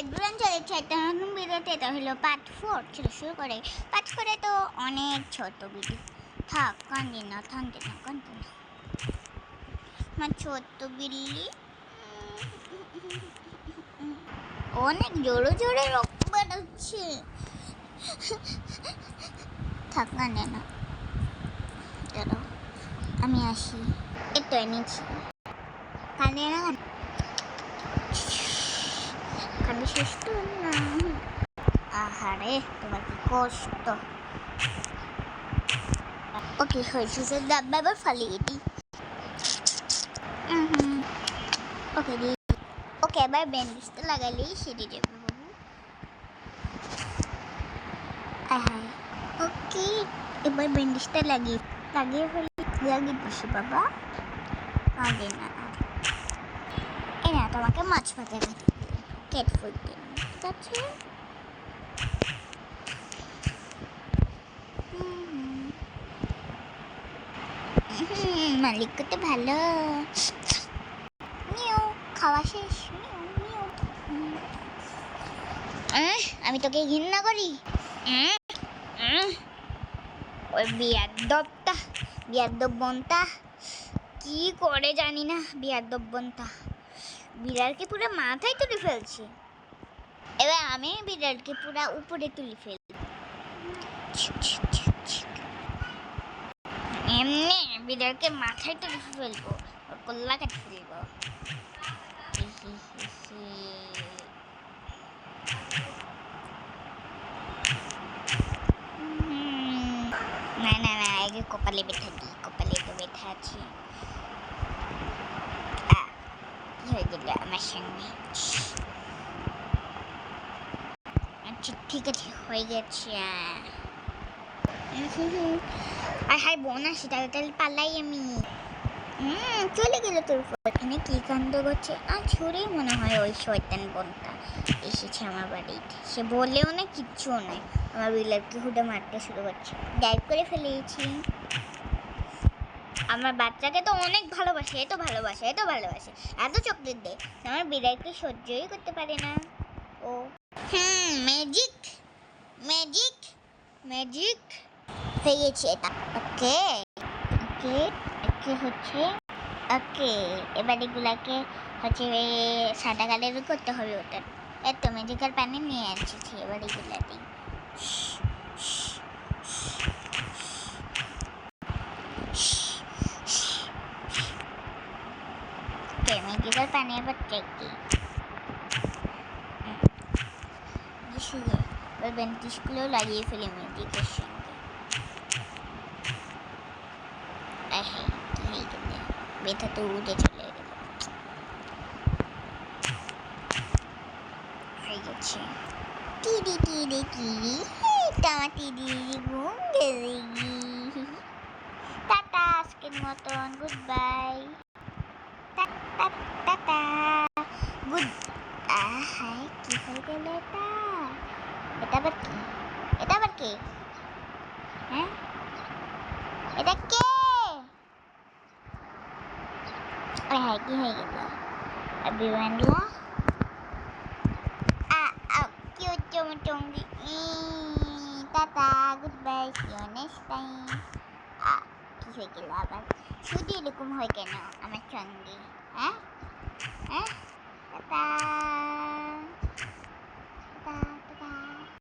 Everyone চলেছে একটা নতুন ভিডিওতে। এটা হলো পার্ট 4 ছিল শুরু করে। পার্ট 4 তো অনেক ছোট ভিডিও। থাক কান্দি না আমার ছোট্ট বিল্লি অনেক জোরে জোরে রক্ত বেরোচ্ছে। থাক কান্দে না, চলো আমি আসি। একটু এনেছি, কান্দে না, কান্দি শেষ তো না। আহারে তোমার কি কষ্ট। ওকে হয়েছে, ডাব্বা এবার ফালিয়ে দিই। ওকে দি, ওকে এবার ব্যান্ডেজটা লাগালেই সেরে যাবে বাবু। হ্যাঁ ওকে, এবার ব্যান্ডেজটা লাগিয়ে হলে লাগিয়ে দিছি বাবা। কাঁদে না, এই না তোমাকে মাছ ভাতে কেট ফুল দিন, ঠিক আছে? মালিক তো ভালো। মিউ খাওয়া শেষ। আমি তোকে ঘৃণা করি। ওই বিয়াদ্দব বোনটা কি করে জানি না। বিয়াদ্দব বোনটা বিড়ালকে পুরো মাথায় তুলে ফেলছে। এবার আমি বিড়ালকে পুরো উপরে তুলে ফেলব। এমনি বিড়ালকে মাথায় তুলে ফেলবো, ওর কল্লা কেটে ফেলবো। না না না, আগে কপালে বেঠা দিই, কপালে তো বেঠা আছে। কি হয়ে গেল আমার সঙ্গে? আচ্ছা ঠিক আছে, হয়ে গেছে। আর হাই বোন আসি, তাহলে পালাই আমি। চলে গেল তোর এখানে কি কাণ্ড করছে। আর ছুঁড়েই মনে হয় ওই শয়তান বোনটা এসেছে আমার বাড়িতে। সে বলেও না, কিচ্ছুও নয়, আমার বিলাপকে হুডে মারতে শুরু করছে। ডাইভ করে ফেলেছি। আমার বাচ্চাকে তো অনেক ভালোবাসে, এত চকলেট দেয়, আমার বিড়ালকে সহ্যই করতে পারে না ও। ম্যাজিক ম্যাজিক ম্যাজিক হয়ে গেছে এটা। ওকে ওকে ওকে হচ্ছে ওকে, এবার এগুলাকে হচ্ছে সাদা কালারের করতে হবে। ওটা এত ম্যাজিক্যাল পানি নিয়ে আসছি, এবার এগুলা দিই। ম্যাজিক্যাল পানি এবার দেখি এবার ব্যান্ডেজগুলো লাগিয়ে ফেলি ম্যাজিকের সঙ্গে। ব্যথা তো উঠে চলে গেল, হয়ে গেছে। টিডি টিডি টিডি টামাটি দিদি ঘুম গেলি। টাটা, আজকের মতন গুড বাই। টাটা গুড। হাই কি হয়ে গেল এটা? এটা আবার কে? হ্যাঁ এটা কে? হ্যাঁ কি হয়ে গেল? অভিমানলা কি হচ্ছে আমার চঙ্গি? Tata good bye, see you next time. কি হয়ে গেল আবার? শুধু এরকম হয় কেন আমার সঙ্গে? হ্যাঁ টাটা।